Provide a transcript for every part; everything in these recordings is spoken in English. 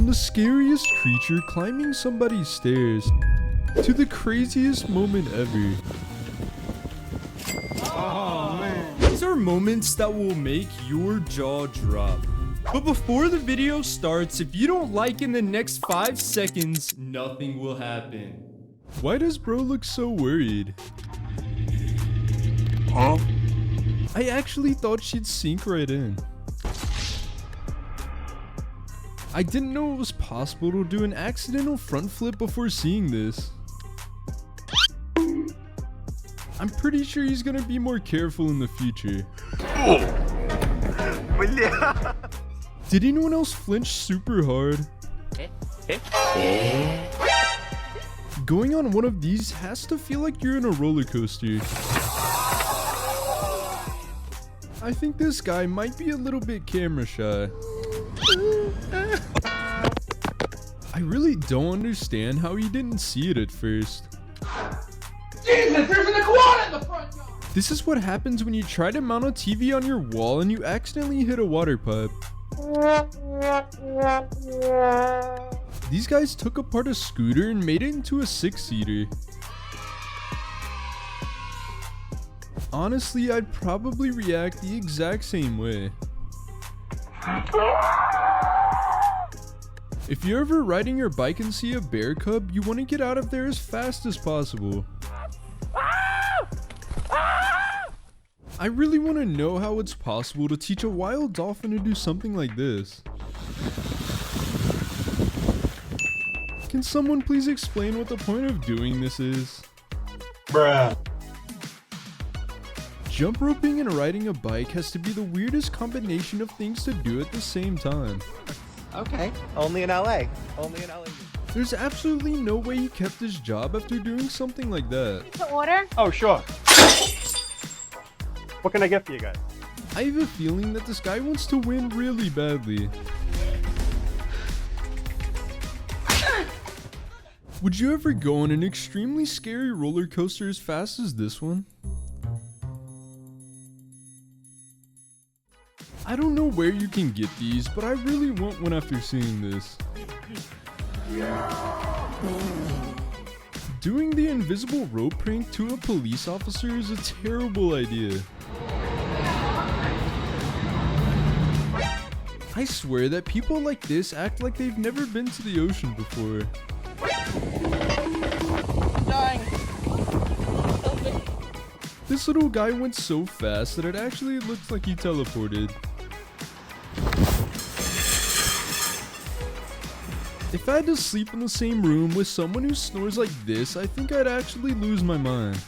the scariest creature climbing somebody's stairs to the craziest moment ever. Oh man. These are moments that will make your jaw drop. But before the video starts, if you don't like in the next 5 seconds, nothing will happen. Why does bro look so worried? Huh? I actually thought she'd sink right in. I didn't know it was possible to do an accidental front flip before seeing this. I'm pretty sure he's gonna be more careful in the future. Did anyone else flinch super hard? Going on one of these has to feel like you're in a roller coaster. I think this guy might be a little bit camera shy. I really don't understand how he didn't see it at first. Jesus, there's an iguana in the front yard! This is what happens when you try to mount a TV on your wall and you accidentally hit a water pipe. These guys took apart a scooter and made it into a 6-seater. Honestly, I'd probably react the exact same way. If you're ever riding your bike and see a bear cub, you want to get out of there as fast as possible. I really want to know how it's possible to teach a wild dolphin to do something like this. Can someone please explain what the point of doing this is? Bruh. Jump roping and riding a bike has to be the weirdest combination of things to do at the same time. Okay, only in LA. Only in LA. There's absolutely no way he kept his job after doing something like that. To order? Oh, sure. What can I get for you guys? I have a feeling that this guy wants to win really badly. Would you ever go on an extremely scary roller coaster as fast as this one? I don't know where you can get these, but I really want one after seeing this. Doing the invisible rope prank to a police officer is a terrible idea. I swear that people like this act like they've never been to the ocean before. Dying. This little guy went so fast that it actually looks like he teleported. If I had to sleep in the same room with someone who snores like this, I think I'd actually lose my mind.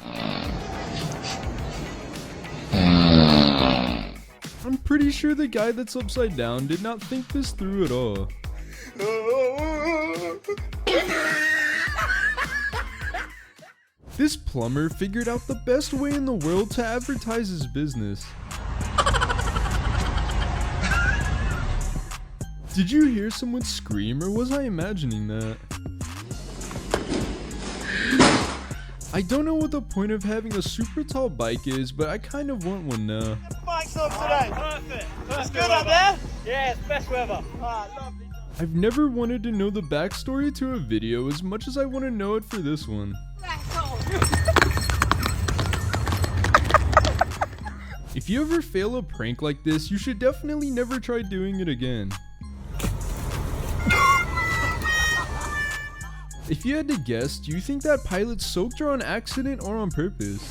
I'm pretty sure the guy that's upside down did not think this through at all. This plumber figured out the best way in the world to advertise his business. Did you hear someone scream, or was I imagining that? I don't know what the point of having a super tall bike is, but I kind of want one now. Bike's up today. Perfect. It's good up there? Yeah, it's best weather. Lovely. I've never wanted to know the backstory to a video as much as I want to know it for this one. If you ever fail a prank like this, you should definitely never try doing it again. If you had to guess, do you think that pilot soaked her on accident or on purpose?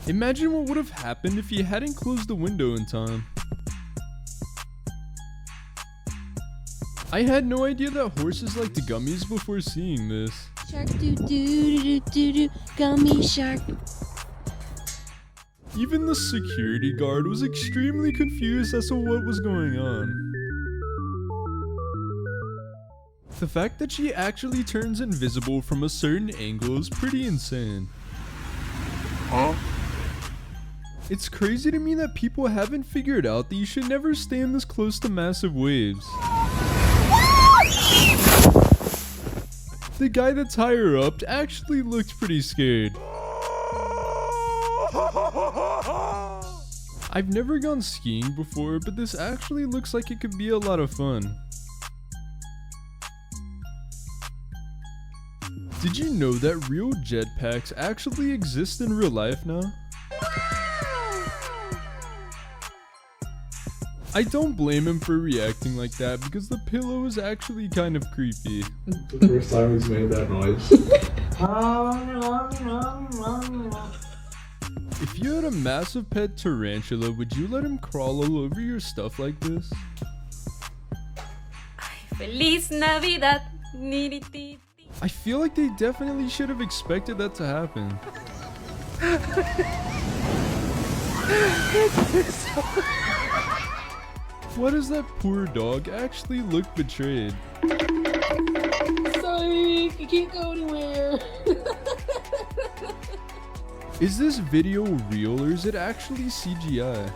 Imagine what would have happened if he hadn't closed the window in time. I had no idea that horses liked gummies before seeing this. Shark doo doo doo doo doo, gummy shark. Even the security guard was extremely confused as to what was going on. The fact that she actually turns invisible from a certain angle is pretty insane. Huh? It's crazy to me that people haven't figured out that you should never stand this close to massive waves. The guy that's higher up actually looked pretty scared. I've never gone skiing before, but this actually looks like it could be a lot of fun. Did you know that real jetpacks actually exist in real life now? I don't blame him for reacting like that because the pillow is actually kind of creepy. The first time he's made that noise. If you had a massive pet tarantula, would you let him crawl all over your stuff like this? Feliz Navidad. I feel like they definitely should have expected that to happen. Why does that poor dog actually look betrayed? Sorry, I can't go anywhere. Is this video real or is it actually CGI?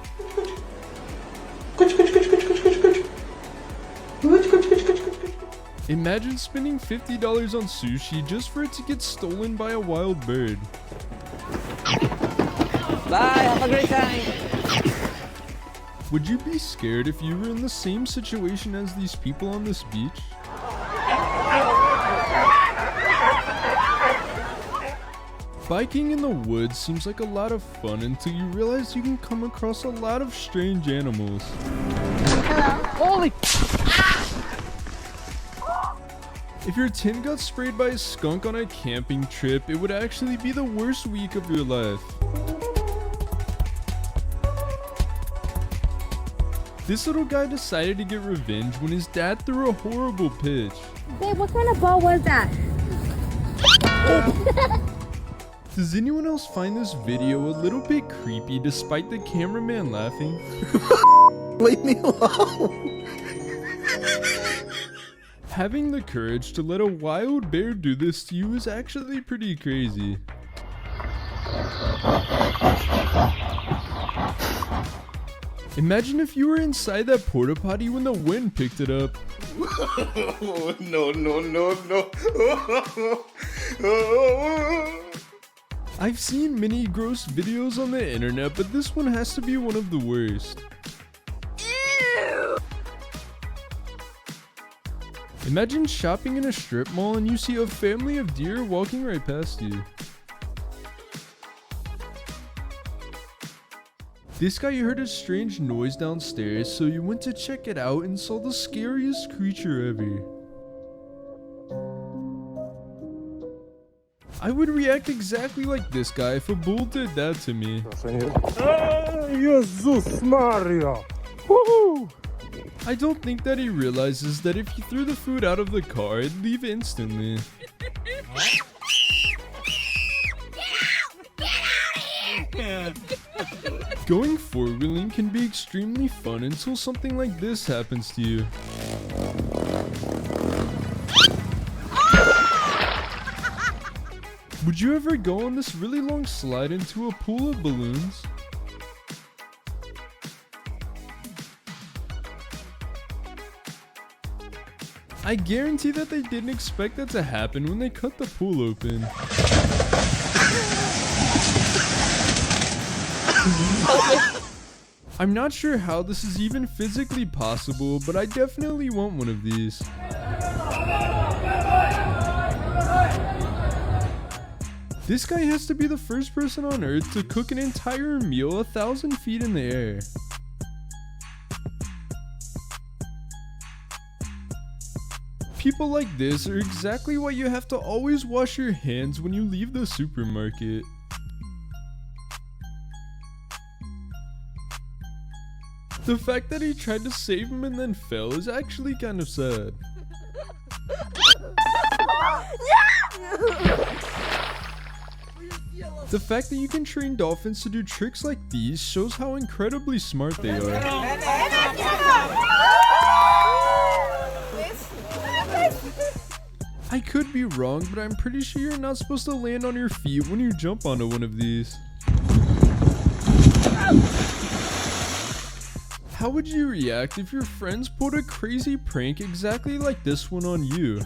Imagine spending $50 on sushi just for it to get stolen by a wild bird. Bye, have a great time. Would you be scared if you were in the same situation as these people on this beach? Biking in the woods seems like a lot of fun until you realize you can come across a lot of strange animals. Holy! If your tin got sprayed by a skunk on a camping trip, it would actually be the worst week of your life. This little guy decided to get revenge when his dad threw a horrible pitch. Babe, what kind of ball was that? Does anyone else find this video a little bit creepy despite the cameraman laughing? Leave me alone. Having the courage to let a wild bear do this to you is actually pretty crazy. Imagine if you were inside that porta potty when the wind picked it up. No. I've seen many gross videos on the internet, but this one has to be one of the worst. Ew. Imagine shopping in a strip mall and you see a family of deer walking right past you. This guy heard a strange noise downstairs, so you went to check it out and saw the scariest creature ever. I would react exactly like this guy if a bull did that to me. Jesus Maria! Woohoo! I don't think that he realizes that if he threw the food out of the car, it'd leave instantly. Going four-wheeling can be extremely fun until something like this happens to you. Would you ever go on this really long slide into a pool of balloons? I guarantee that they didn't expect that to happen when they cut the pool open. I'm not sure how this is even physically possible, but I definitely want one of these. This guy has to be the first person on Earth to cook an entire meal 1,000 feet in the air. People like this are exactly why you have to always wash your hands when you leave the supermarket. The fact that he tried to save him and then fell is actually kind of sad. The fact that you can train dolphins to do tricks like these shows how incredibly smart they are. I could be wrong, but I'm pretty sure you're not supposed to land on your feet when you jump onto one of these. How would you react if your friends pulled a crazy prank exactly like this one on you?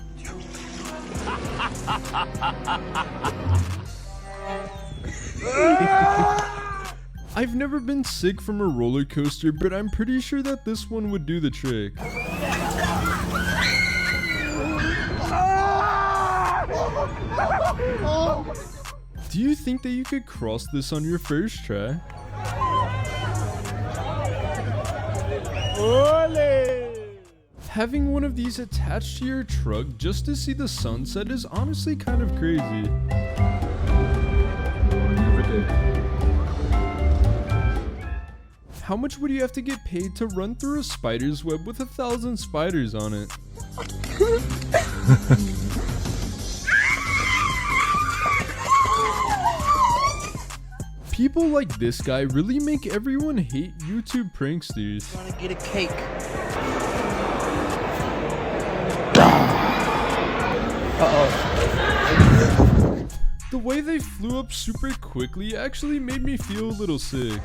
I've never been sick from a roller coaster, but I'm pretty sure that this one would do the trick. Do you think that you could cross this on your first try? Having one of these attached to your truck just to see the sunset is honestly kind of crazy. How much would you have to get paid to run through a spider's web with 1,000 spiders on it? People like this guy really make everyone hate YouTube pranksters. I want to get a cake. The way they flew up super quickly actually made me feel a little sick.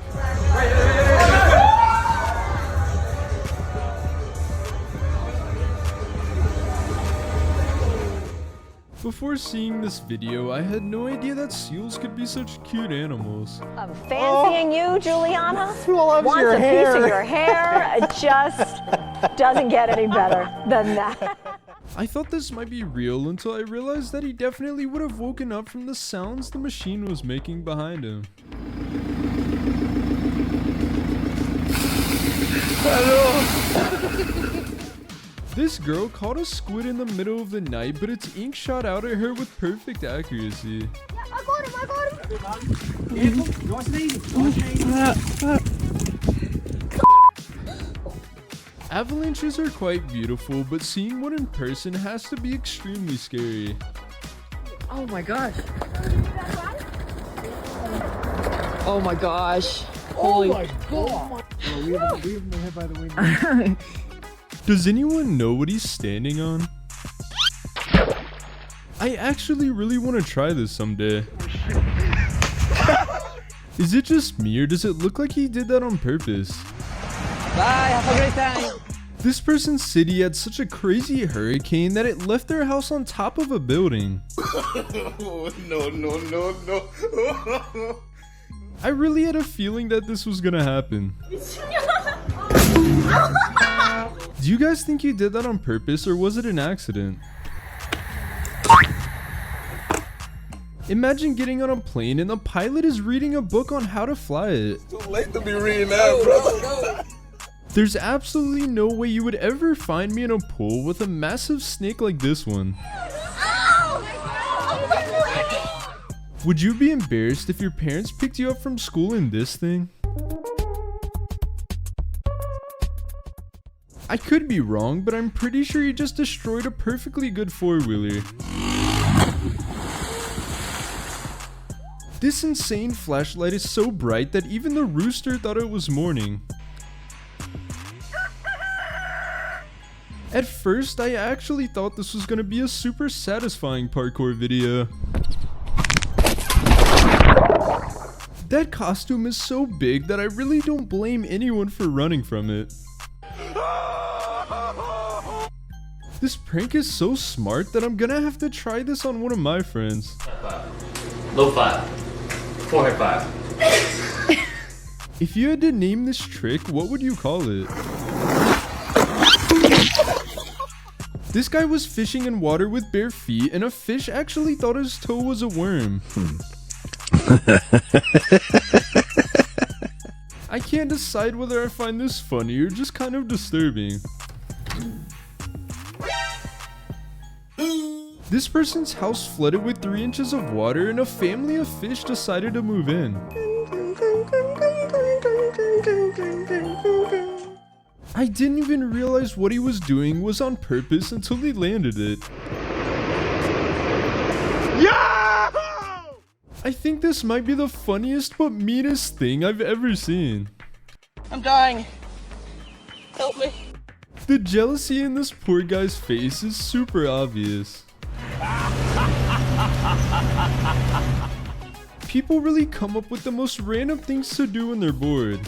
Before seeing this video, I had no idea that seals could be such cute animals. I'm fancying you, Juliana. Loves Wants your a hair. piece of your hair. It just doesn't get any better than that. I thought this might be real until I realized that he definitely would have woken up from the sounds the machine was making behind him. This girl caught a squid in the middle of the night, but its ink shot out at her with perfect accuracy. I got him. Avalanches are quite beautiful, but seeing one in person has to be extremely scary. Oh my gosh. Oh my gosh. Holy. Does anyone know what he's standing on? I actually really want to try this someday. Is it just me, or does it look like he did that on purpose? Bye, have a great time. This person's city had such a crazy hurricane that it left their house on top of a building. No. I really had a feeling that this was gonna happen. Do you guys think he did that on purpose, or was it an accident? Imagine getting on a plane and the pilot is reading a book on how to fly it. Too late to be reading that, brother. There's absolutely no way you would ever find me in a pool with a massive snake like this one. Would you be embarrassed if your parents picked you up from school in this thing? I could be wrong, but I'm pretty sure you just destroyed a perfectly good four-wheeler. This insane flashlight is so bright that even the rooster thought it was morning. At first, I actually thought this was gonna be a super satisfying parkour video. That costume is so big that I really don't blame anyone for running from it. This prank is so smart that I'm gonna have to try this on one of my friends. Low five. Forehead five. If you had to name this trick, what would you call it? This guy was fishing in water with bare feet, and a fish actually thought his toe was a worm. I can't decide whether I find this funny or just kind of disturbing. This person's house flooded with 3 inches of water, and a family of fish decided to move in. I didn't even realize what he was doing was on purpose until he landed it. I think this might be the funniest but meanest thing I've ever seen. I'm dying. Help me. The jealousy in this poor guy's face is super obvious. People really come up with the most random things to do when they're bored.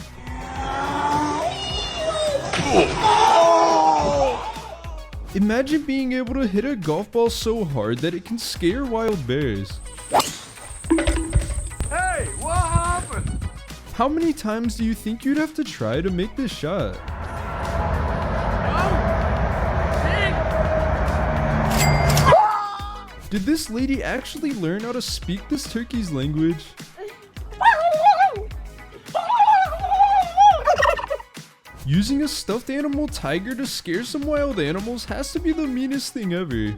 Imagine being able to hit a golf ball so hard that it can scare wild bears. Hey, what happened? How many times do you think you'd have to try to make this shot? Did this lady actually learn how to speak this turkey's language? Using a stuffed animal tiger to scare some wild animals has to be the meanest thing ever.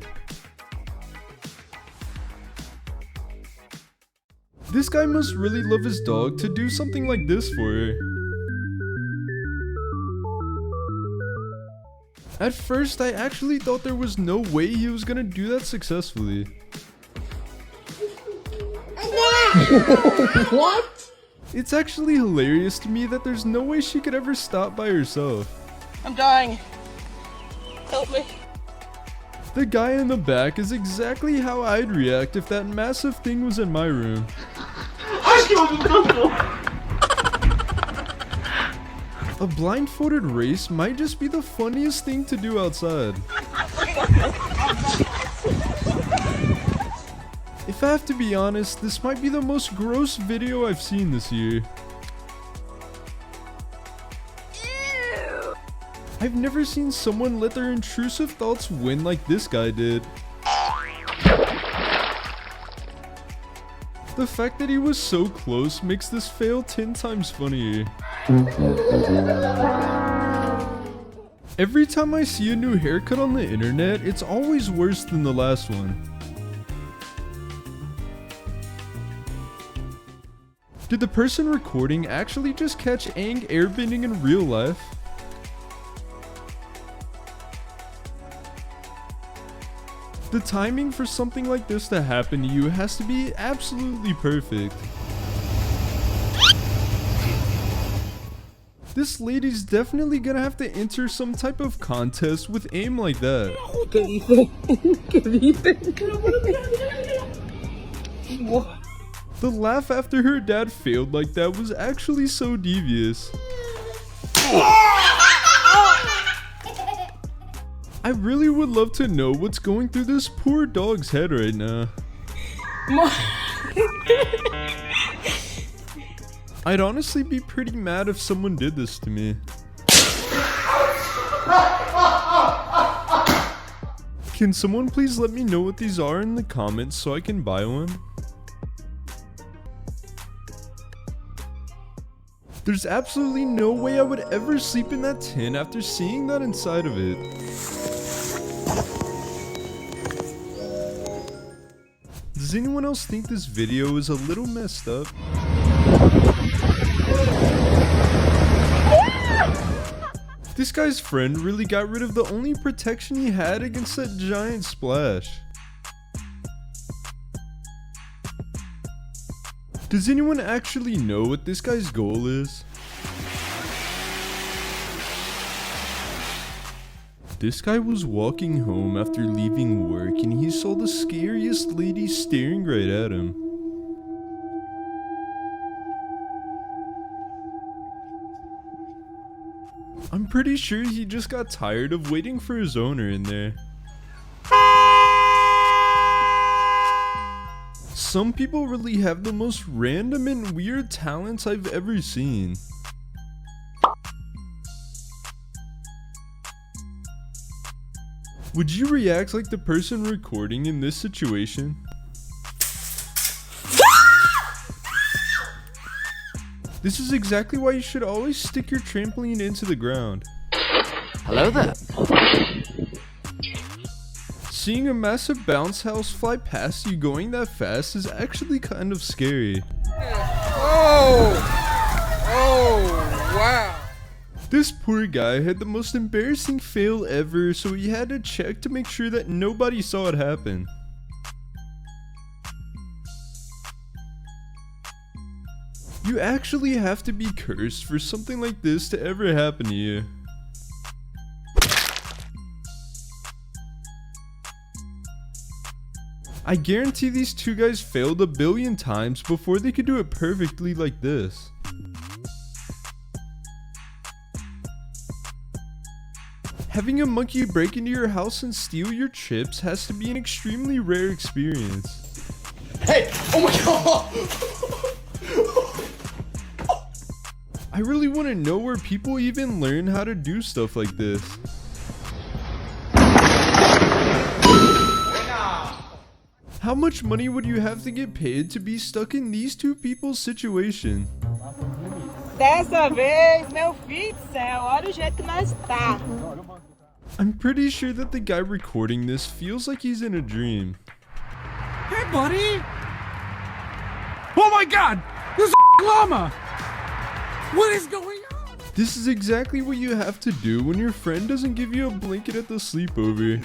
This guy must really love his dog to do something like this for her. At first, I actually thought there was no way he was gonna do that successfully. What? It's actually hilarious to me that there's no way she could ever stop by herself. I'm dying. Help me. The guy in the back is exactly how I'd react if that massive thing was in my room. A blindfolded race might just be the funniest thing to do outside. If I have to be honest, this might be the most gross video I've seen this year. I've never seen someone let their intrusive thoughts win like this guy did. The fact that he was so close makes this fail 10 times funnier. Every time I see a new haircut on the internet, it's always worse than the last one. Did the person recording actually just catch Aang airbending in real life? The timing for something like this to happen to you has to be absolutely perfect. This lady's definitely gonna have to enter some type of contest with aim like that. The laugh after her dad failed like that was actually so devious. I really would love to know what's going through this poor dog's head right now. I'd honestly be pretty mad if someone did this to me. Can someone please let me know what these are in the comments so I can buy one? There's absolutely no way I would ever sleep in that tent after seeing that inside of it. Does anyone else think this video is a little messed up? This guy's friend really got rid of the only protection he had against that giant splash. Does anyone actually know what this guy's goal is? This guy was walking home after leaving work and he saw the scariest lady staring right at him. I'm pretty sure he just got tired of waiting for his owner in there. Some people really have the most random and weird talents I've ever seen. Would you react like the person recording in this situation? This is exactly why you should always stick your trampoline into the ground. Hello there. Seeing a massive bounce house fly past you going that fast is actually kind of scary. Oh! Oh, wow. This poor guy had the most embarrassing fail ever, so he had to check to make sure that nobody saw it happen. You actually have to be cursed for something like this to ever happen to you. I guarantee these two guys failed a billion times before they could do it perfectly like this. Having a monkey break into your house and steal your chips has to be an extremely rare experience. Hey! Oh my god! I really want to know where people even learn how to do stuff like this. How much money would you have to get paid to be stuck in these two people's situation? Dessa vez, meu filho do céu, olha o jeito que nós tá. I'm pretty sure that the guy recording this feels like he's in a dream. Hey, buddy! Oh my god! There's a llama! What is going on? This is exactly what you have to do when your friend doesn't give you a blanket at the sleepover.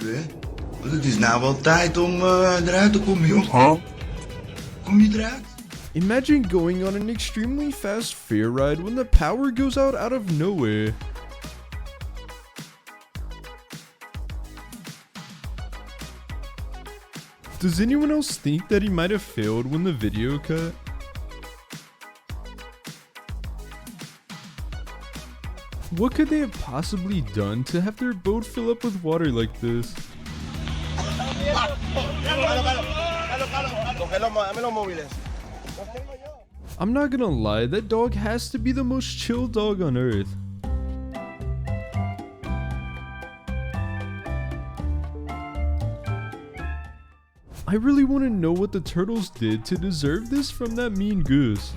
Het is nou wel tijd om eruit te komen, joh. Kom je eruit? Imagine going on an extremely fast fair ride when the power goes out of nowhere. Does anyone else think that he might have failed when the video cut? What could they have possibly done to have their boat fill up with water like this? I'm not gonna lie, that dog has to be the most chill dog on earth. I really want to know what the turtles did to deserve this from that mean goose.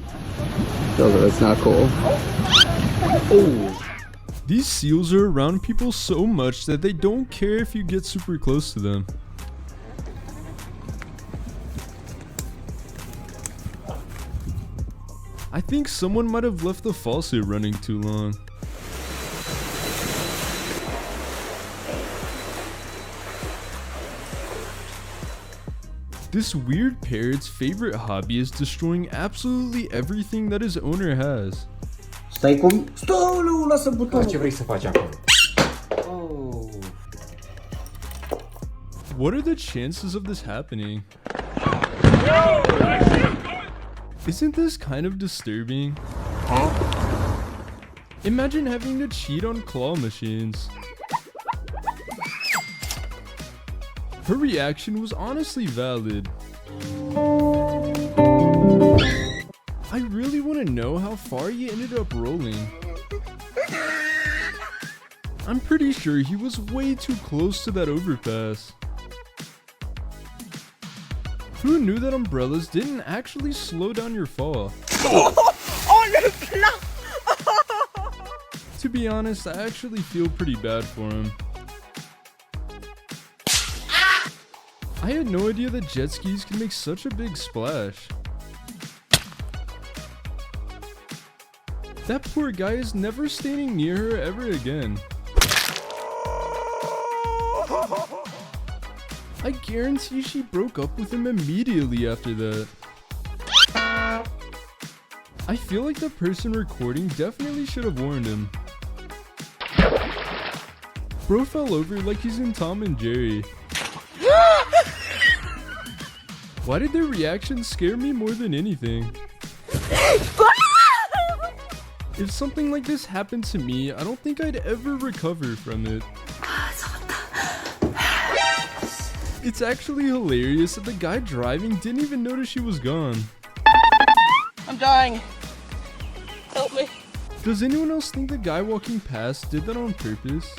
That's not cool. Oh. These seals are around people so much that they don't care if you get super close to them. I think someone might have left the faucet running too long. This weird parrot's favorite hobby is destroying absolutely everything that his owner has. What are the chances of this happening? Isn't this kind of disturbing? Imagine having to cheat on claw machines. Her reaction was honestly valid. I really want to know how far he ended up rolling. I'm pretty sure he was way too close to that overpass. Who knew that umbrellas didn't actually slow down your fall? To be honest, I actually feel pretty bad for him. I had no idea that jet skis can make such a big splash. That poor guy is never standing near her ever again. I guarantee she broke up with him immediately after that. I feel like the person recording definitely should have warned him. Bro fell over like he's in Tom and Jerry. Why did their reaction scare me more than anything? If something like this happened to me, I don't think I'd ever recover from it. It's actually hilarious that the guy driving didn't even notice she was gone. I'm dying. Help me. Does anyone else think the guy walking past did that on purpose?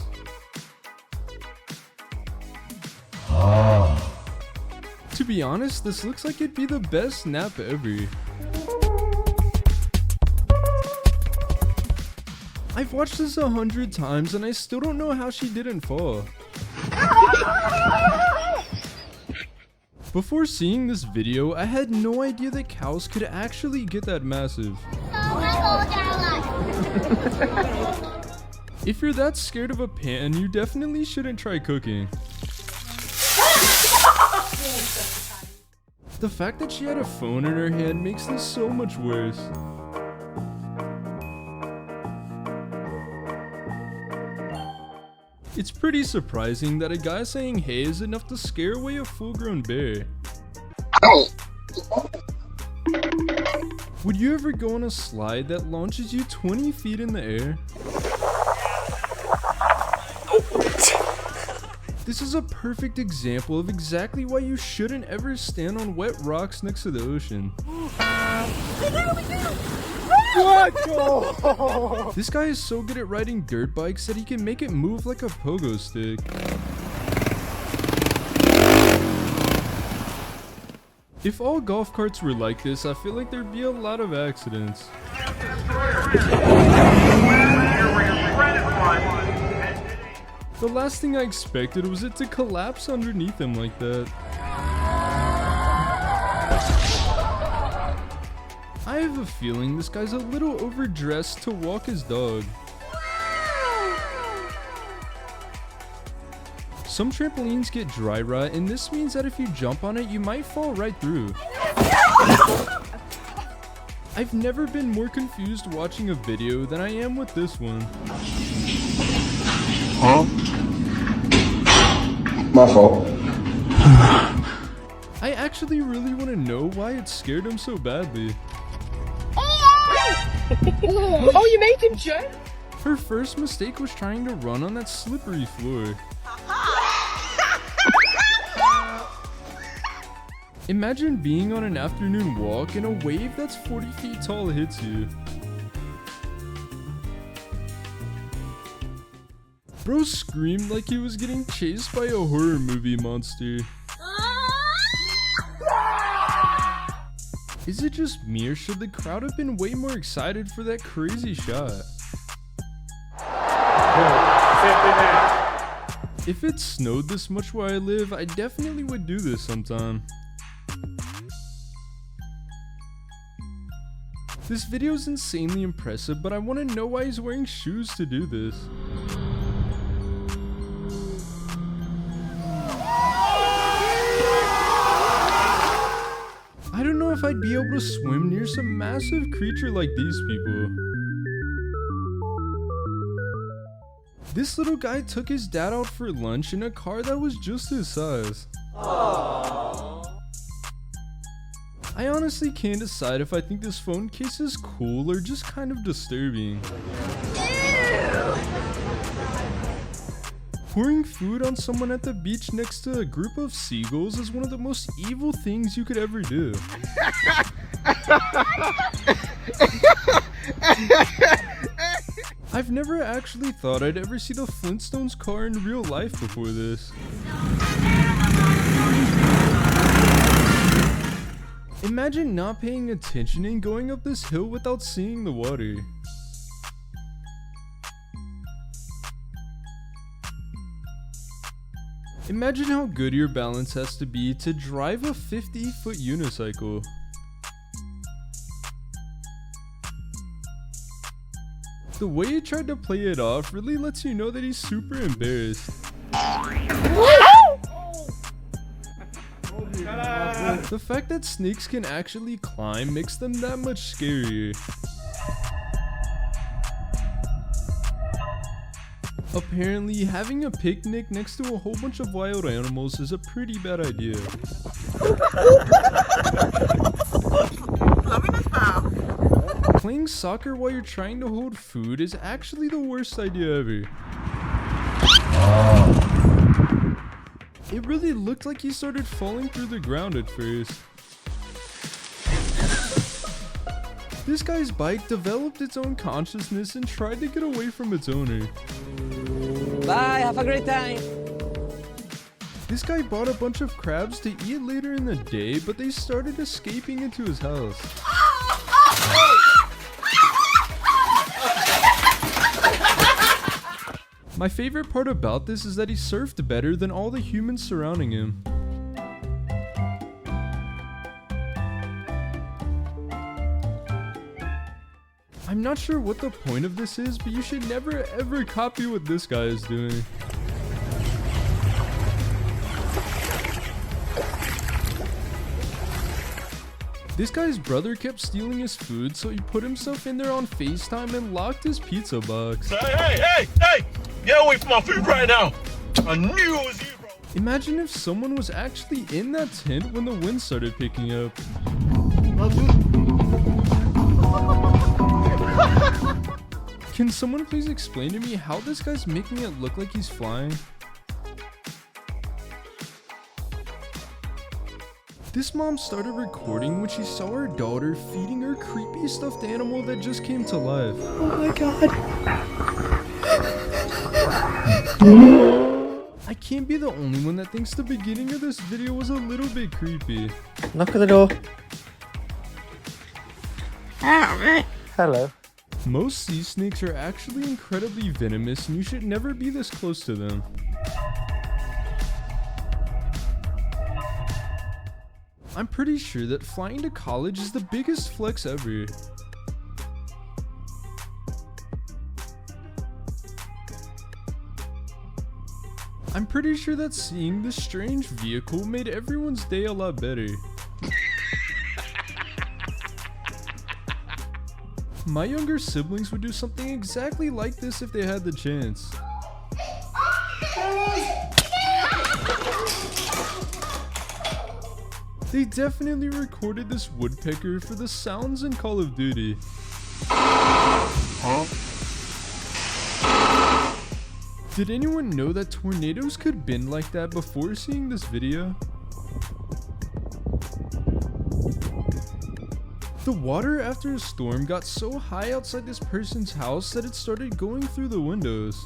To be honest, this looks like it'd be the best nap ever. I've watched this 100 times and I still don't know how she didn't fall. Before seeing this video, I had no idea that cows could actually get that massive. If you're that scared of a pan, you definitely shouldn't try cooking. The fact that she had a phone in her hand makes this so much worse. It's pretty surprising that a guy saying hey is enough to scare away a full-grown bear. Would you ever go on a slide that launches you 20 feet in the air? This is a perfect example of exactly why you shouldn't ever stand on wet rocks next to the ocean. This guy is so good at riding dirt bikes that he can make it move like a pogo stick. If all golf carts were like this, I feel like there'd be a lot of accidents. The last thing I expected was it to collapse underneath him like that. I have a feeling this guy's a little overdressed to walk his dog. Some trampolines get dry rot, and this means that if you jump on it, you might fall right through. I've never been more confused watching a video than I am with this one. Huh? My fault. I actually really want to know why it scared him so badly. Oh, you made him jump? Her first mistake was trying to run on that slippery floor. Imagine being on an afternoon walk and a wave that's 40 feet tall hits you. Bro screamed like he was getting chased by a horror movie monster. Is it just me, or should the crowd have been way more excited for that crazy shot? If it snowed this much where I live, I definitely would do this sometime. This video is insanely impressive, but I want to know why he's wearing shoes to do this. I don't know if I'd be able to swim near some massive creature like these people. This little guy took his dad out for lunch in a car that was just his size. Aww. I honestly can't decide if I think this phone case is cool or just kind of disturbing. Pouring food on someone at the beach next to a group of seagulls is one of the most evil things you could ever do. I've never actually thought I'd ever see the Flintstones car in real life before this. Imagine not paying attention and going up this hill without seeing the water. Imagine how good your balance has to be to drive a 50-foot unicycle. The way he tried to play it off really lets you know that he's super embarrassed. The fact that snakes can actually climb makes them that much scarier. Apparently, having a picnic next to a whole bunch of wild animals is a pretty bad idea. Playing soccer while you're trying to hold food is actually the worst idea ever. It really looked like he started falling through the ground at first. This guy's bike developed its own consciousness and tried to get away from its owner. Bye, have a great time. This guy bought a bunch of crabs to eat later in the day, but they started escaping into his house. My favorite part about this is that he surfed better than all the humans surrounding him. I'm not sure what the point of this is, but you should never ever copy what this guy is doing. This guy's brother kept stealing his food, so he put himself in there on FaceTime and locked his pizza box. Hey! Get away from my food right now! I knew it was you, bro! Imagine if someone was actually in that tent when the wind started picking up. Can someone please explain to me how this guy's making it look like he's flying? This mom started recording when she saw her daughter feeding her creepy stuffed animal that just came to life. Oh my god. I can't be the only one that thinks the beginning of this video was a little bit creepy. Knock at the door. Hello. Most sea snakes are actually incredibly venomous and you should never be this close to them. I'm pretty sure that flying to college is the biggest flex ever. I'm pretty sure that seeing this strange vehicle made everyone's day a lot better. My younger siblings would do something exactly like this if they had the chance. They definitely recorded this woodpecker for the sounds in Call of Duty. Did anyone know that tornadoes could bend like that before seeing this video? The water after a storm got so high outside this person's house that it started going through the windows.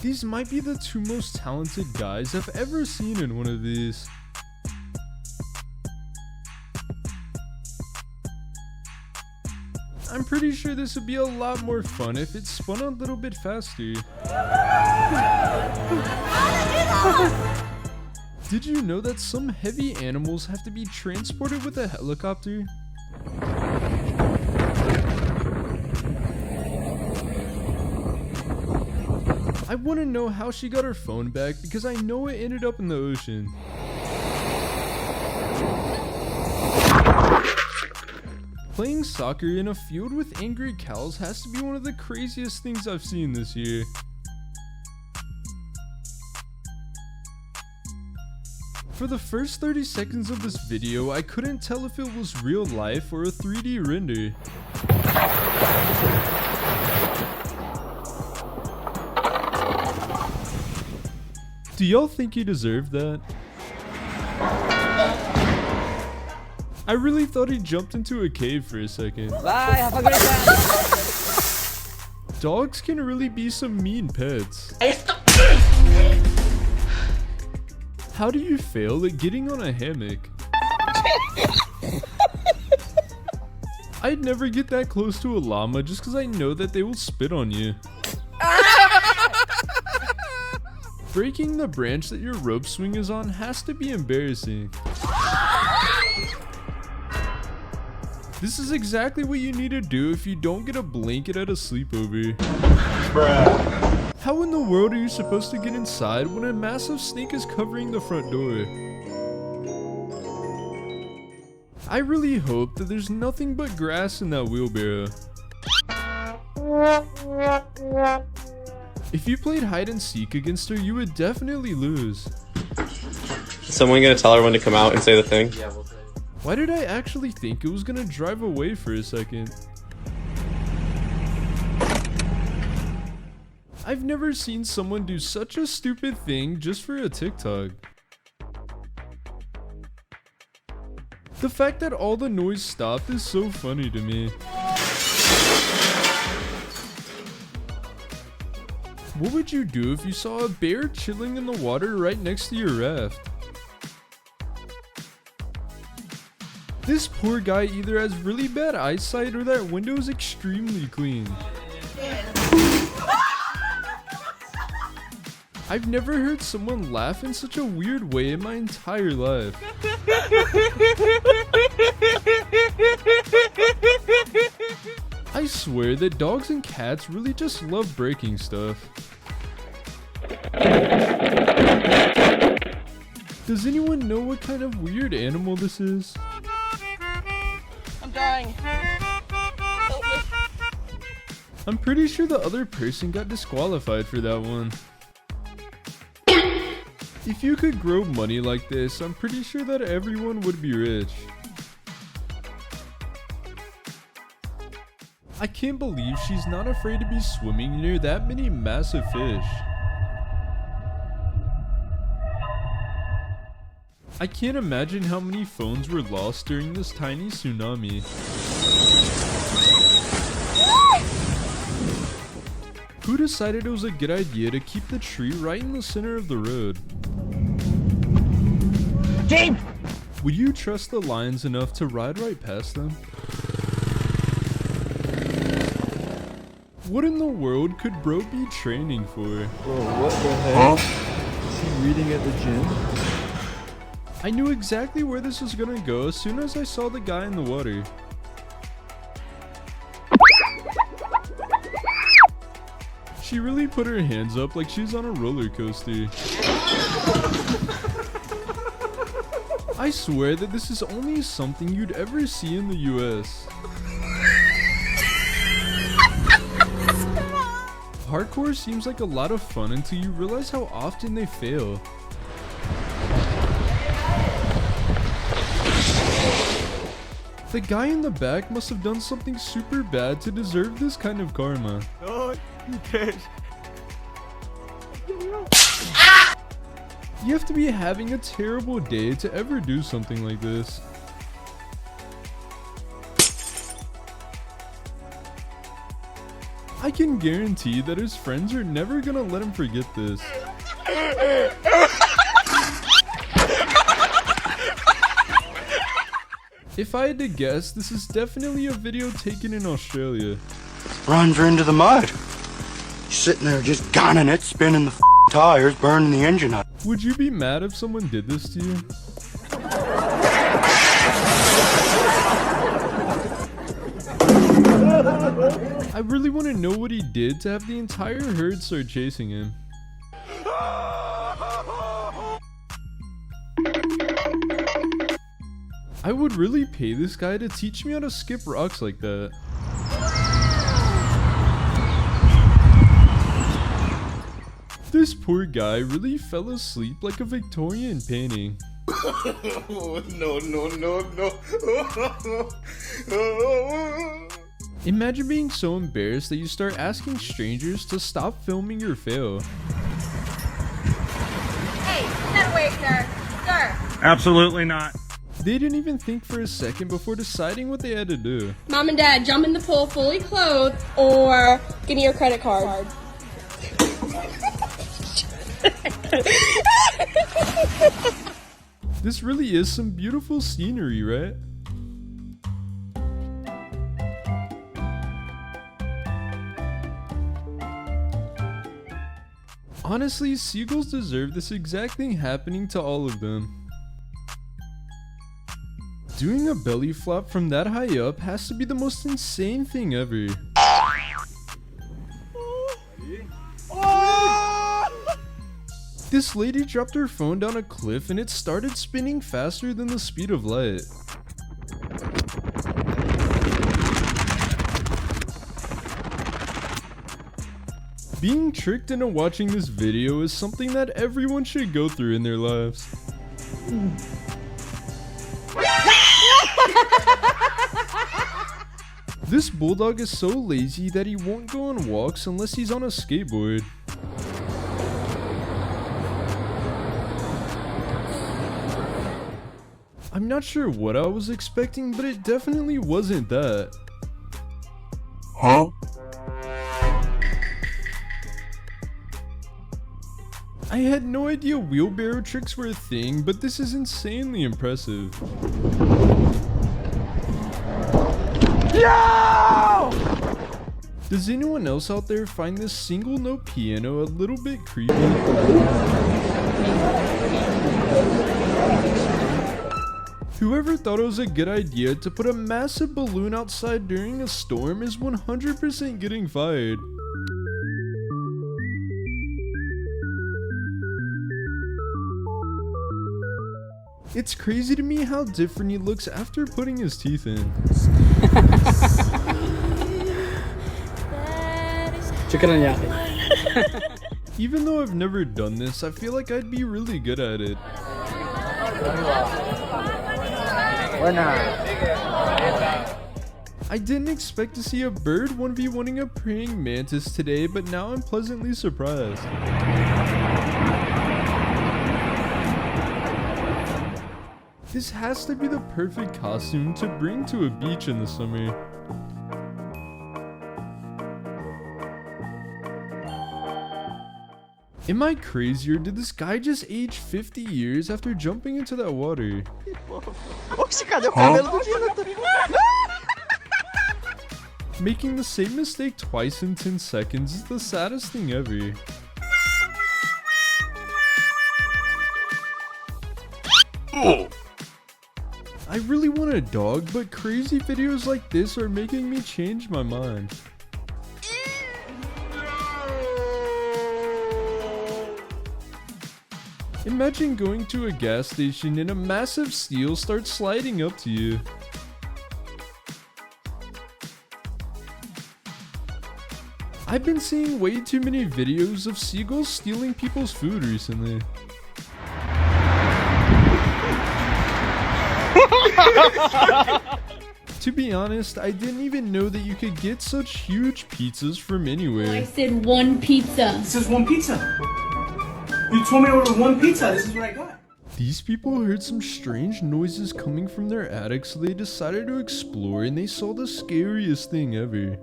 These might be the two most talented guys I've ever seen in one of these. I'm pretty sure this would be a lot more fun if it spun a little bit faster. Did you know that some heavy animals have to be transported with a helicopter? I want to know how she got her phone back because I know it ended up in the ocean. Playing soccer in a field with angry cows has to be one of the craziest things I've seen this year. For the first 30 seconds of this video, I couldn't tell if it was real life or a 3D render. Do y'all think he deserved that? I really thought he jumped into a cave for a second. Bye, have a great time. Dogs can really be some mean pets. How do you fail at getting on a hammock? I'd never get that close to a llama just because I know that they will spit on you. Breaking the branch that your rope swing is on has to be embarrassing. This is exactly what you need to do if you don't get a blanket at a sleepover. Bruh. How in the world are you supposed to get inside when a massive snake is covering the front door? I really hope that there's nothing but grass in that wheelbarrow. If you played hide and seek against her, you would definitely lose. Is someone gonna tell her when to come out and say the thing? Yeah, we'll say. Why did I actually think it was gonna drive away for a second? I've never seen someone do such a stupid thing just for a TikTok. The fact that all the noise stopped is so funny to me. What would you do if you saw a bear chilling in the water right next to your raft? This poor guy either has really bad eyesight or that window is extremely clean. I've never heard someone laugh in such a weird way in my entire life. I swear that dogs and cats really just love breaking stuff. Does anyone know what kind of weird animal this is? I'm dying. Help me. I'm pretty sure the other person got disqualified for that one. If you could grow money like this, I'm pretty sure that everyone would be rich. I can't believe she's not afraid to be swimming near that many massive fish. I can't imagine how many phones were lost during this tiny tsunami. Who decided it was a good idea to keep the tree right in the center of the road? James! Would you trust the lions enough to ride right past them? What in the world could bro be training for? Bro, what the heck? Is he reading at the gym? I knew exactly where this was gonna go as soon as I saw the guy in the water. She really put her hands up like she's on a roller coaster. I swear that this is only something you'd ever see in the US. Parkour seems like a lot of fun until you realize how often they fail. The guy in the back must have done something super bad to deserve this kind of karma. No, you can't. You have to be having a terrible day to ever do something like this. I can guarantee that his friends are never gonna let him forget this. If I had to guess, this is definitely a video taken in Australia. Runs her into the mud. He's sitting there just gunning it, spinning the tires, burning the engine up. Would you be mad if someone did this to you? I really want to know what he did to have the entire herd start chasing him. I would really pay this guy to teach me how to skip rocks like that. This poor guy really fell asleep like a Victorian painting. No. Imagine being so embarrassed that you start asking strangers to stop filming your fail. Hey, that way, sir. Sir. Absolutely not. They didn't even think for a second before deciding what they had to do. Mom and Dad, jump in the pool fully clothed or give me your credit card. This really is some beautiful scenery, right? Honestly, seagulls deserve this exact thing happening to all of them. Doing a belly flop from that high up has to be the most insane thing ever. This lady dropped her phone down a cliff and it started spinning faster than the speed of light. Being tricked into watching this video is something that everyone should go through in their lives. This bulldog is so lazy that he won't go on walks unless he's on a skateboard. I'm not sure what I was expecting, but it definitely wasn't that. Huh? I had no idea wheelbarrow tricks were a thing, but this is insanely impressive. No! Does anyone else out there find this single note piano a little bit creepy? Whoever thought it was a good idea to put a massive balloon outside during a storm is 100% getting fired. It's crazy to me how different he looks after putting his teeth in. Even though I've never done this, I feel like I'd be really good at it. I didn't expect to see a bird 1v1ing a praying mantis today, but now I'm pleasantly surprised. This has to be the perfect costume to bring to a beach in the summer. Am I crazy, or did this guy just age 50 years after jumping into that water? Making the same mistake twice in 10 seconds is the saddest thing ever. I really want a dog, but crazy videos like this are making me change my mind. Imagine going to a gas station and a massive seal starts sliding up to you. I've been seeing way too many videos of seagulls stealing people's food recently. To be honest, I didn't even know that you could get such huge pizzas from anywhere. I said one pizza. This is one pizza. You told me to order one pizza. This is what I got. These people heard some strange noises coming from their attic, so they decided to explore, and they saw the scariest thing ever.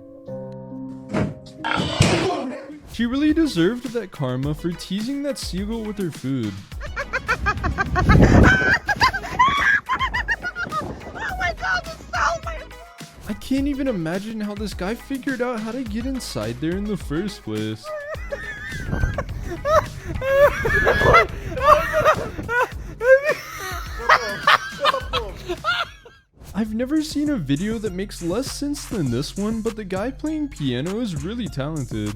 She really deserved that karma for teasing that seagull with her food. I can't even imagine how this guy figured out how to get inside there in the first place. I've never seen a video that makes less sense than this one, but the guy playing piano is really talented.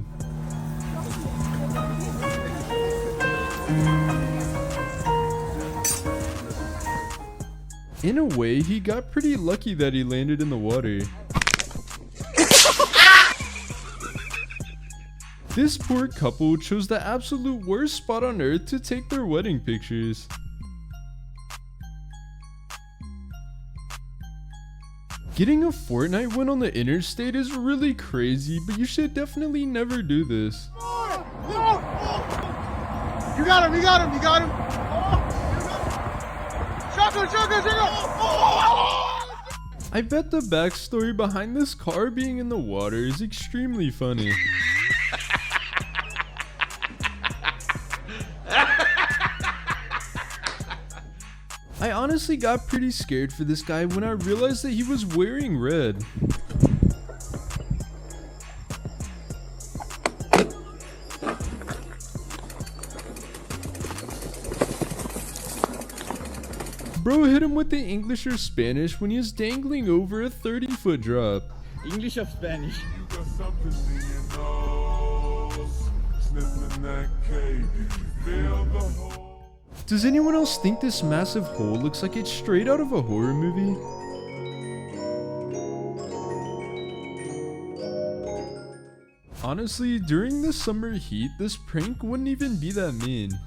In a way, he got pretty lucky that he landed in the water. This poor couple chose the absolute worst spot on earth to take their wedding pictures. Getting a Fortnite win on the interstate is really crazy, but you should definitely never do this. You got him, you got him, you got him. Shotgun, shotgun, shotgun. I bet the backstory behind this car being in the water is extremely funny. I honestly got pretty scared for this guy when I realized that he was wearing red. Bro hit him with the English or Spanish when he was dangling over a 30-foot drop. English or Spanish? Does anyone else think this massive hole looks like it's straight out of a horror movie? Honestly, during the summer heat, this prank wouldn't even be that mean.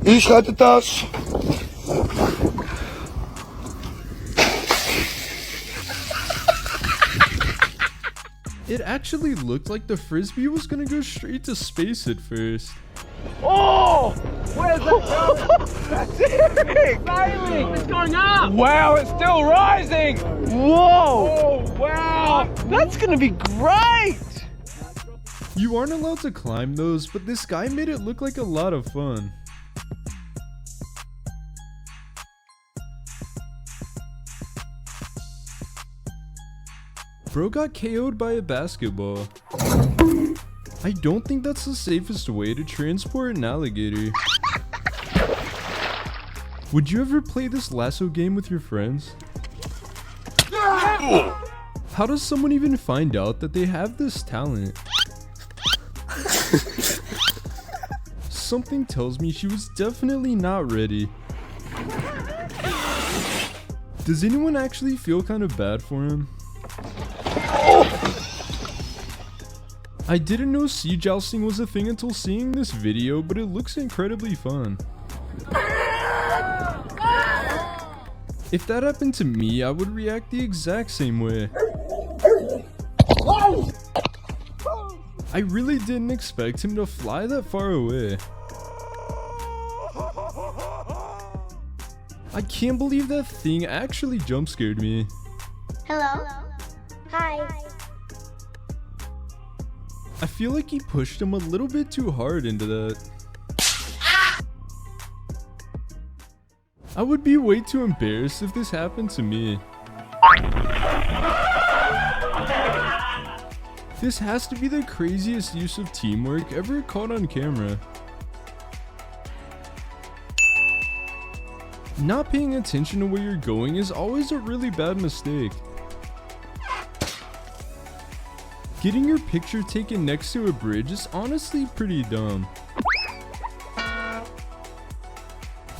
Ich hatte das. It actually looked like the frisbee was gonna go straight to space at first. Oh! Where's that? That's it! Sailing! It's going up! Wow, it's still rising! Whoa! Oh, wow! That's gonna be great! You aren't allowed to climb those, but this guy made it look like a lot of fun. Bro got KO'd by a basketball. I don't think that's the safest way to transport an alligator. Would you ever play this lasso game with your friends? How does someone even find out that they have this talent? Something tells me she was definitely not ready. Does anyone actually feel kind of bad for him? I didn't know sea jousting was a thing until seeing this video, but it looks incredibly fun. If that happened to me, I would react the exact same way. I really didn't expect him to fly that far away. I can't believe that thing actually jump scared me. Hello. Hi. I feel like he pushed him a little bit too hard into that. I would be way too embarrassed if this happened to me. This has to be the craziest use of teamwork ever caught on camera. Not paying attention to where you're going is always a really bad mistake. Getting your picture taken next to a bridge is honestly pretty dumb.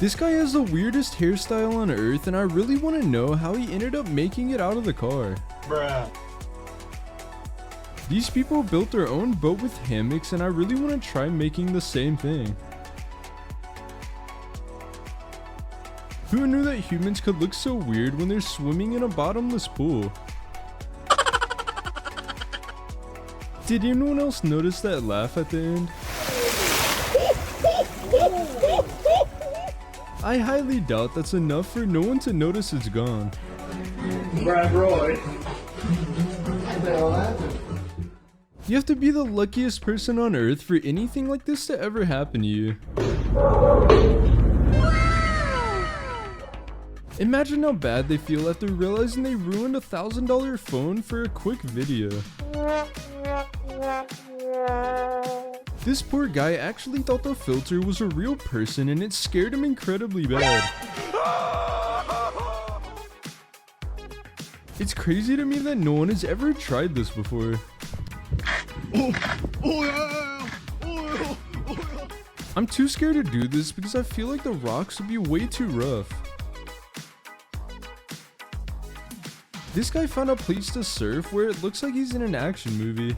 This guy has the weirdest hairstyle on earth, and I really want to know how he ended up making it out of the car. Bruh. These people built their own boat with hammocks, and I really want to try making the same thing. Who knew that humans could look so weird when they're swimming in a bottomless pool? Did anyone else notice that laugh at the end? I highly doubt that's enough for no one to notice it's gone. Brad Roy. You have to be the luckiest person on earth for anything like this to ever happen to you. Imagine how bad they feel after realizing they ruined a $1,000 phone for a quick video. This poor guy actually thought the filter was a real person, and it scared him incredibly bad. It's crazy to me that no one has ever tried this before. I'm too scared to do this because I feel like the rocks would be way too rough. This guy found a place to surf where it looks like he's in an action movie.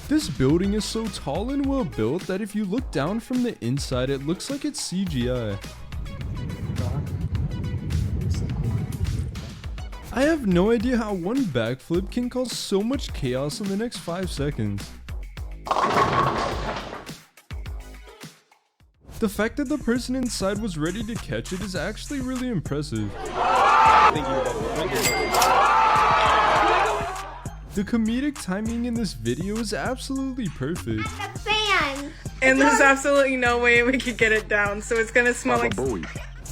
This building is so tall and well built that if you look down from the inside, it looks like it's CGI. I have no idea how one backflip can cause so much chaos in the next 5 seconds. The fact that the person inside was ready to catch it is actually really impressive. The comedic timing in this video is absolutely perfect. And there's absolutely no way we could get it down, so it's gonna smell like...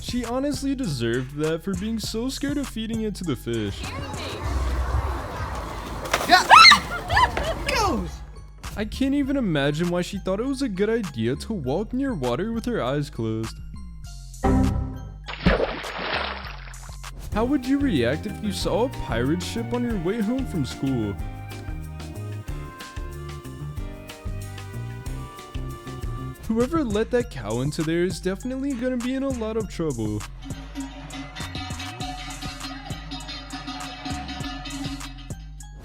She honestly deserved that for being so scared of feeding it to the fish. I can't even imagine why she thought it was a good idea to walk near water with her eyes closed. How would you react if you saw a pirate ship on your way home from school? Whoever let that cow into there is definitely gonna be in a lot of trouble.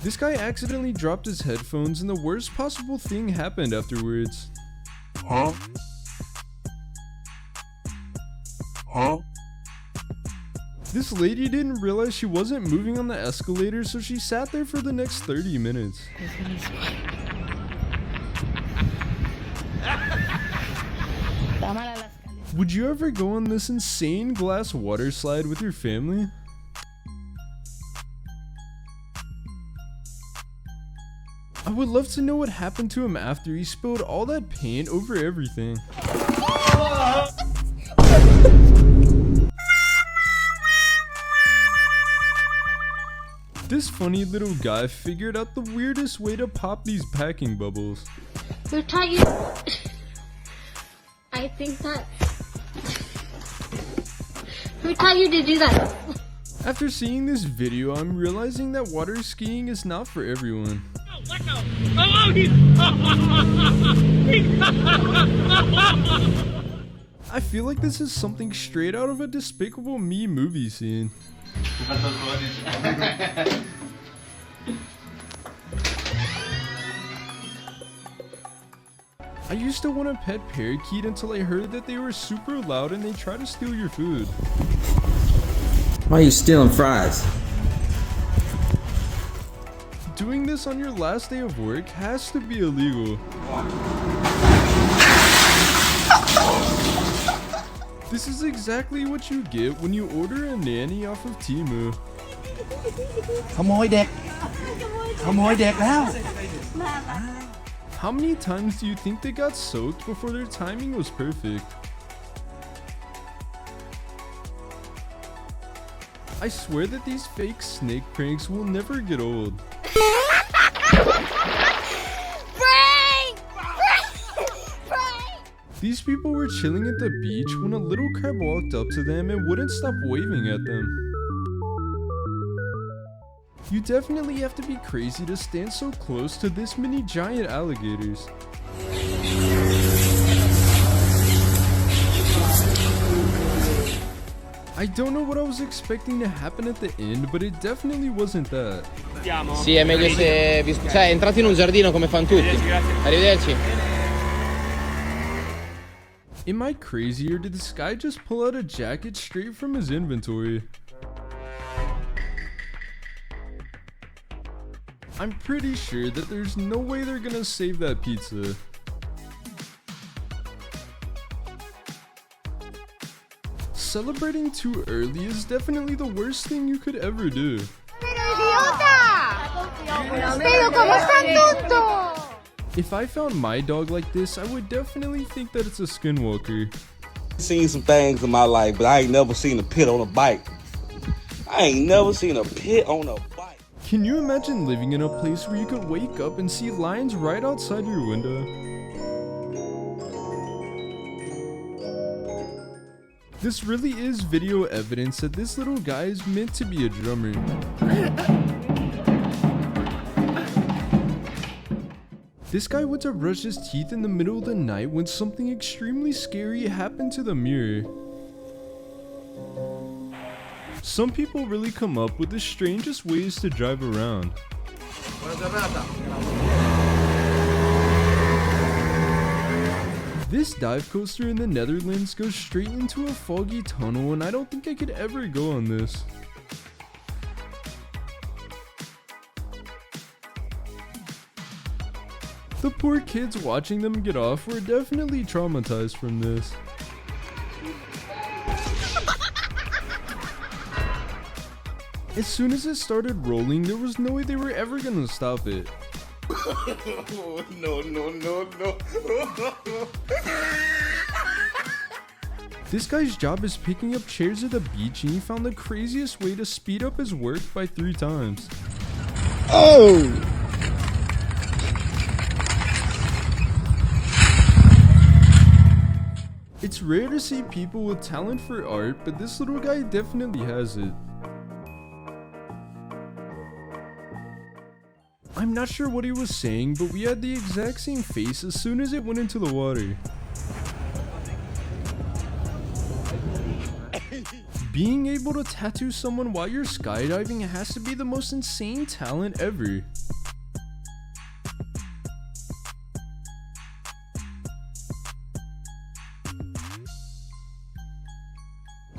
This guy accidentally dropped his headphones and the worst possible thing happened afterwards. Huh? Huh? This lady didn't realize she wasn't moving on the escalator, so she sat there for the next 30 minutes. Would you ever go on this insane glass water slide with your family? I would love to know what happened to him after he spilled all that paint over everything. This funny little guy figured out the weirdest way to pop these packing bubbles. Who taught you? I think that... Who taught you to do that? After seeing this video, I'm realizing that water skiing is not for everyone. I feel like this is something straight out of a Despicable Me movie scene. I used to want a pet parakeet until I heard that they were super loud and they try to steal your food. Why are you stealing fries? Doing this on your last day of work has to be illegal. This is exactly what you get when you order a nanny off of Temu. ขโมยเด็ก ขโมยเด็กแล้ว How many times do you think they got soaked before their timing was perfect? I swear that these fake snake pranks will never get old. These people were chilling at the beach when a little crab walked up to them and wouldn't stop waving at them. You definitely have to be crazy to stand so close to this many giant alligators. I don't know what I was expecting to happen at the end, but it definitely wasn't that. Sì, è meglio se cioè entrate in un giardino come fanno tutti. Arrivederci. Am I crazy, or did this guy just pull out a jacket straight from his inventory? I'm pretty sure that there's no way they're gonna save that pizza. Celebrating too early is definitely the worst thing you could ever do. If I found my dog like this, I would definitely think that it's a skinwalker. Seen some things in my life, but I ain't never seen a pit on a bike. I ain't never seen a pit on a bike. Can you imagine living in a place where you could wake up and see lions right outside your window? This really is video evidence that this little guy is meant to be a drummer. This guy went to brush his teeth in the middle of the night when something extremely scary happened to the mirror. Some people really come up with the strangest ways to drive around. This dive coaster in the Netherlands goes straight into a foggy tunnel, and I don't think I could ever go on this. The poor kids watching them get off were definitely traumatized from this. As soon as it started rolling, there was no way they were ever gonna stop it. No. This guy's job is picking up chairs at the beach, and he found the craziest way to speed up his work by 3 times. Oh! It's rare to see people with talent for art, but this little guy definitely has it. I'm not sure what he was saying, but we had the exact same face as soon as it went into the water. Being able to tattoo someone while you're skydiving has to be the most insane talent ever.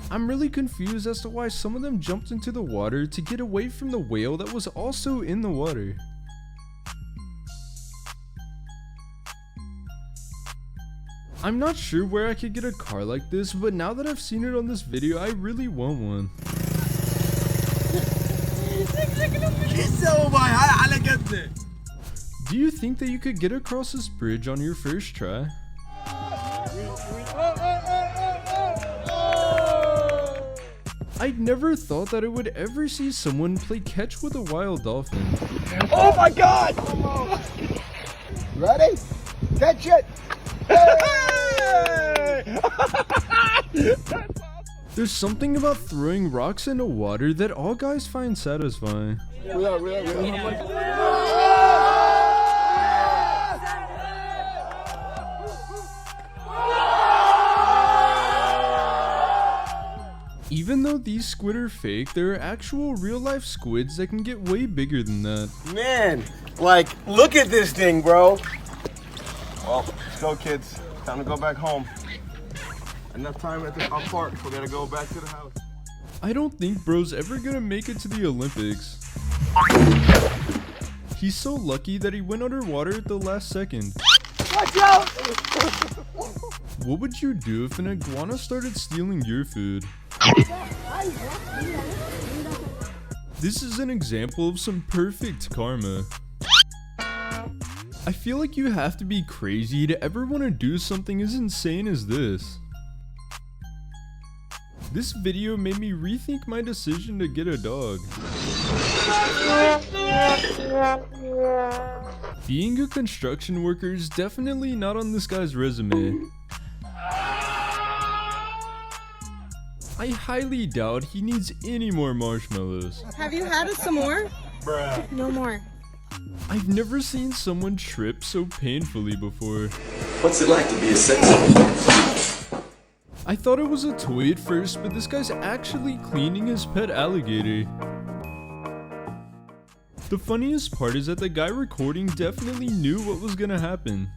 I'm really confused as to why some of them jumped into the water to get away from the whale that was also in the water. I'm not sure where I could get a car like this, but now that I've seen it on this video, I really want one. Do you think that you could get across this bridge on your first try? I'd never thought that I would ever see someone play catch with a wild dolphin. Oh my God! Ready? Catch it! There's something about throwing rocks into water that all guys find satisfying. Even though these squid are fake, there are actual real-life squids that can get way bigger than that. Man, like, look at this thing, bro. Well, let's go, kids. Time to go back home. Enough time at our park. We gotta go back to the house. I don't think bro's ever gonna make it to the Olympics. He's so lucky that he went underwater at the last second. Watch out! What would you do if an iguana started stealing your food? This is an example of some perfect karma. I feel like you have to be crazy to ever want to do something as insane as this. This video made me rethink my decision to get a dog. Being a construction worker is definitely not on this guy's resume. I highly doubt he needs any more marshmallows. Have you had some more? Bruh. No more. I've never seen someone trip so painfully before. What's it like to be a sex? I thought it was a toy at first, but this guy's actually cleaning his pet alligator. The funniest part is that the guy recording definitely knew what was gonna happen.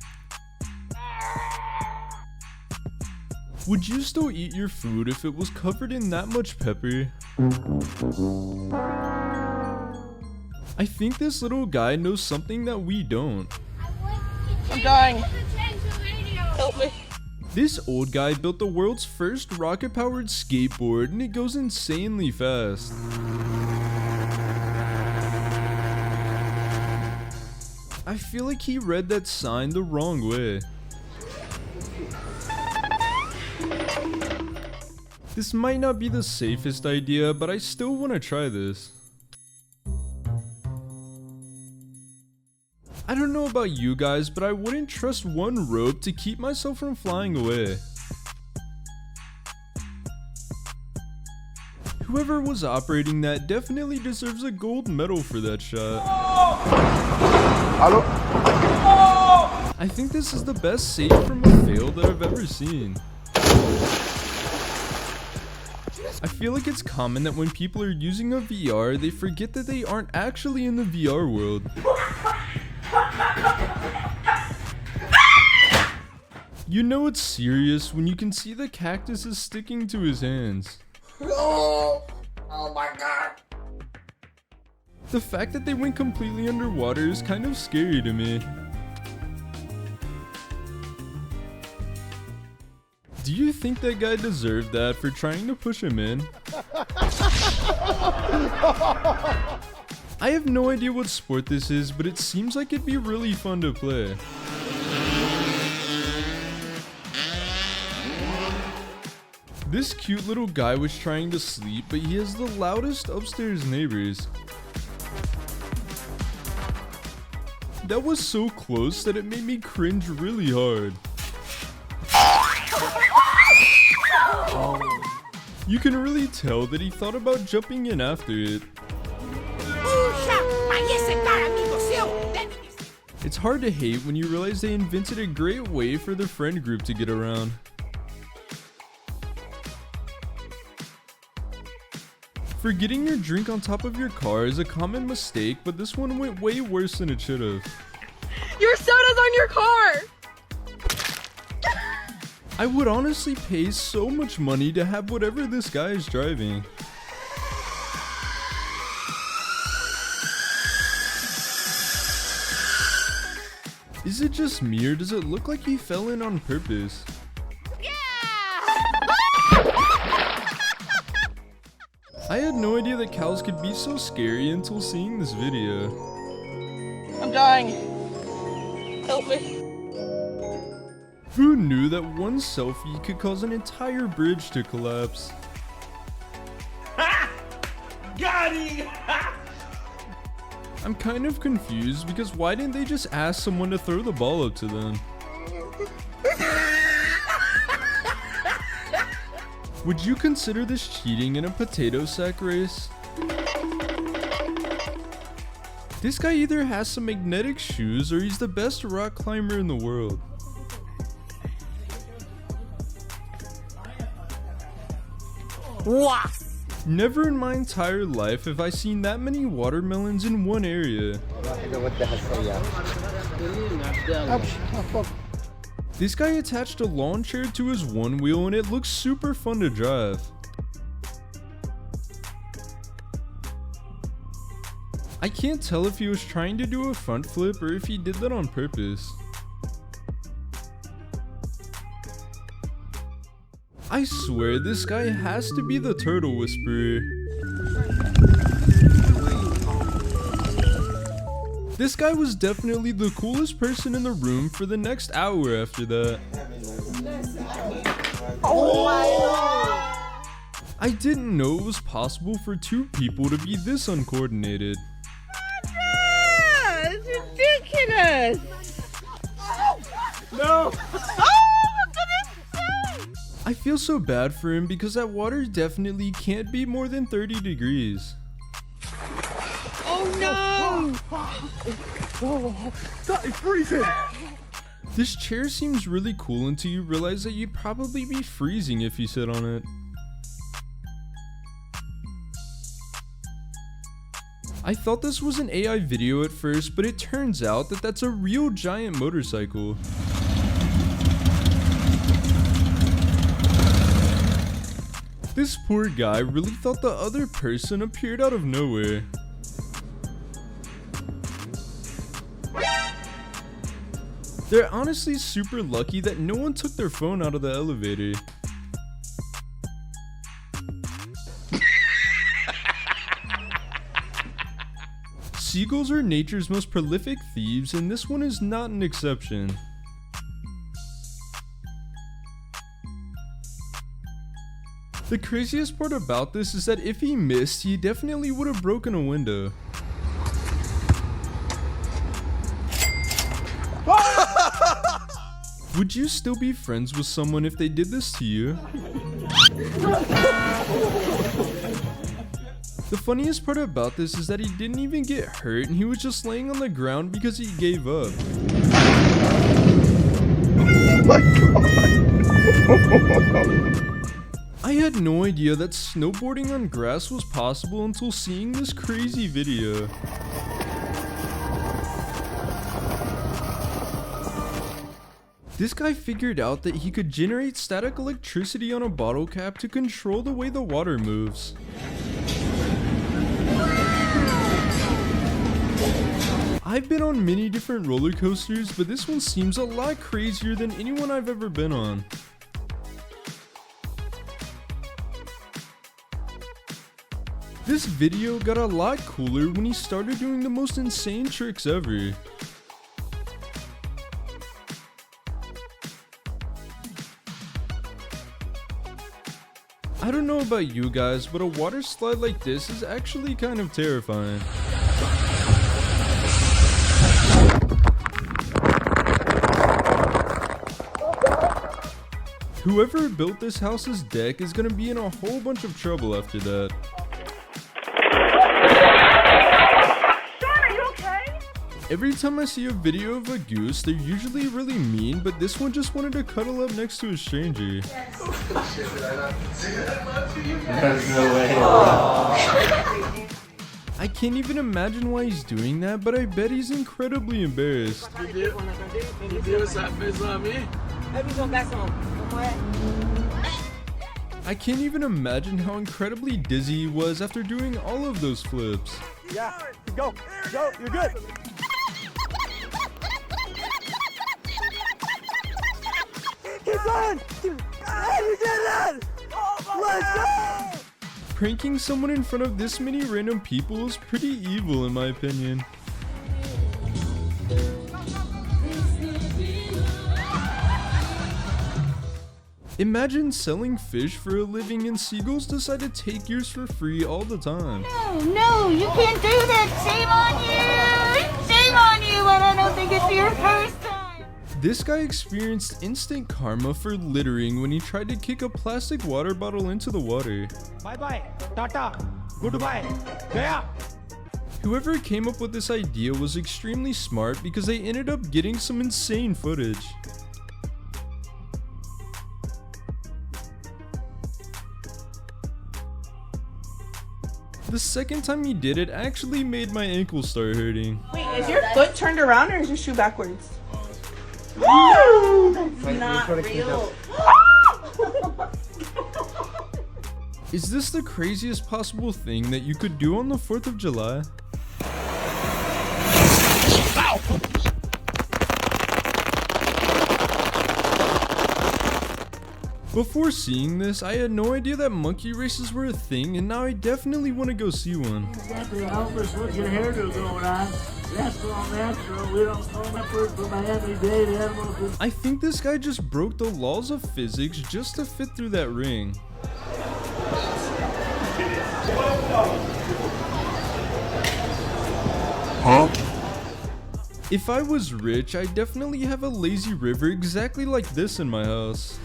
Would you still eat your food if it was covered in that much pepper? I think this little guy knows something that we don't. I'm dying. Help me. This old guy built the world's first rocket-powered skateboard and it goes insanely fast. I feel like he read that sign the wrong way. This might not be the safest idea, but I still want to try this. I don't know about you guys, but I wouldn't trust one rope to keep myself from flying away. Whoever was operating that definitely deserves a gold medal for that shot. I think this is the best save from a fail that I've ever seen. I feel like it's common that when people are using a VR, they forget that they aren't actually in the VR world. You know it's serious when you can see the cactus is sticking to his hands. Oh my god. The fact that they went completely underwater is kind of scary to me. Do you think that guy deserved that for trying to push him in? I have no idea what sport this is, but it seems like it'd be really fun to play. This cute little guy was trying to sleep, but he has the loudest upstairs neighbors. That was so close that it made me cringe really hard. You can really tell that he thought about jumping in after it. It's hard to hate when you realize they invented a great way for their friend group to get around. Forgetting your drink on top of your car is a common mistake, but this one went way worse than it should have. Your soda's on your car! I would honestly pay so much money to have whatever this guy is driving. Is it just me or does it look like he fell in on purpose? I had no idea that cows could be so scary until seeing this video. I'm dying. Help me. Who knew that one selfie could cause an entire bridge to collapse? Ha! Got him! I'm kind of confused because why didn't they just ask someone to throw the ball up to them? Would you consider this cheating in a potato sack race? This guy either has some magnetic shoes or he's the best rock climber in the world. Wow. Never in my entire life have I seen that many watermelons in one area. This guy attached a lawn chair to his one wheel and it looks super fun to drive. I can't tell if he was trying to do a front flip or if he did that on purpose. I swear this guy has to be the turtle whisperer. This guy was definitely the coolest person in the room for the next hour after that. Oh my God. I didn't know it was possible for two people to be this uncoordinated. It's ridiculous. No. I feel so bad for him because that water definitely can't be more than 30 degrees. Oh no! Oh, it's freezing. This chair seems really cool until you realize that you'd probably be freezing if you sit on it. I thought this was an AI video at first, but it turns out that that's a real giant motorcycle. This poor guy really thought the other person appeared out of nowhere. They're honestly super lucky that no one took their phone out of the elevator. Seagulls are nature's most prolific thieves, and this one is not an exception. The craziest part about this is that if he missed, he definitely would have broken a window. Would you still be friends with someone if they did this to you? The funniest part about this is that he didn't even get hurt and he was just laying on the ground because he gave up. Oh my God. I had no idea that snowboarding on grass was possible until seeing this crazy video. This guy figured out that he could generate static electricity on a bottle cap to control the way the water moves. I've been on many different roller coasters, but this one seems a lot crazier than anyone I've ever been on. This video got a lot cooler when he started doing the most insane tricks ever. I don't know about you guys, but a water slide like this is actually kind of terrifying. Whoever built this house's deck is gonna be in a whole bunch of trouble after that. Every time I see a video of a goose, they're usually really mean, but this one just wanted to cuddle up next to a stranger. There's no way. I can't even imagine why he's doing that, but I bet he's incredibly embarrassed. I can't even imagine how incredibly dizzy he was after doing all of those flips. Yeah, go, you're good. Keep going! You did it! Let's go! Pranking someone in front of this many random people is pretty evil in my opinion. Imagine selling fish for a living and seagulls decide to take yours for free all the time. No, you can't do that. Shame on you. Shame on you, and I don't think it's your first time. This guy experienced instant karma for littering when he tried to kick a plastic water bottle into the water. Bye-bye. Tata. Goodbye. Gaya. Whoever came up with this idea was extremely smart because they ended up getting some insane footage. The second time he did it actually made my ankle start hurting. Wait, is your foot turned around or is your shoe backwards? That's not real. Is this the craziest possible thing that you could do on the 4th of July? Before seeing this, I had no idea that monkey races were a thing, and now I definitely want to go see one. Got the homeless looking hairdo going on. That's all natural. We don't come up for Miami-Dade animals. I think this guy just broke the laws of physics just to fit through that ring. Huh? If I was rich, I'd definitely have a lazy river exactly like this in my house.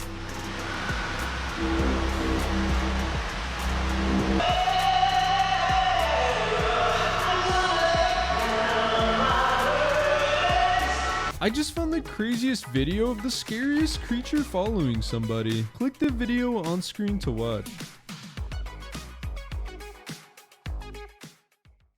I just found the craziest video of the scariest creature following somebody. Click the video on screen to watch.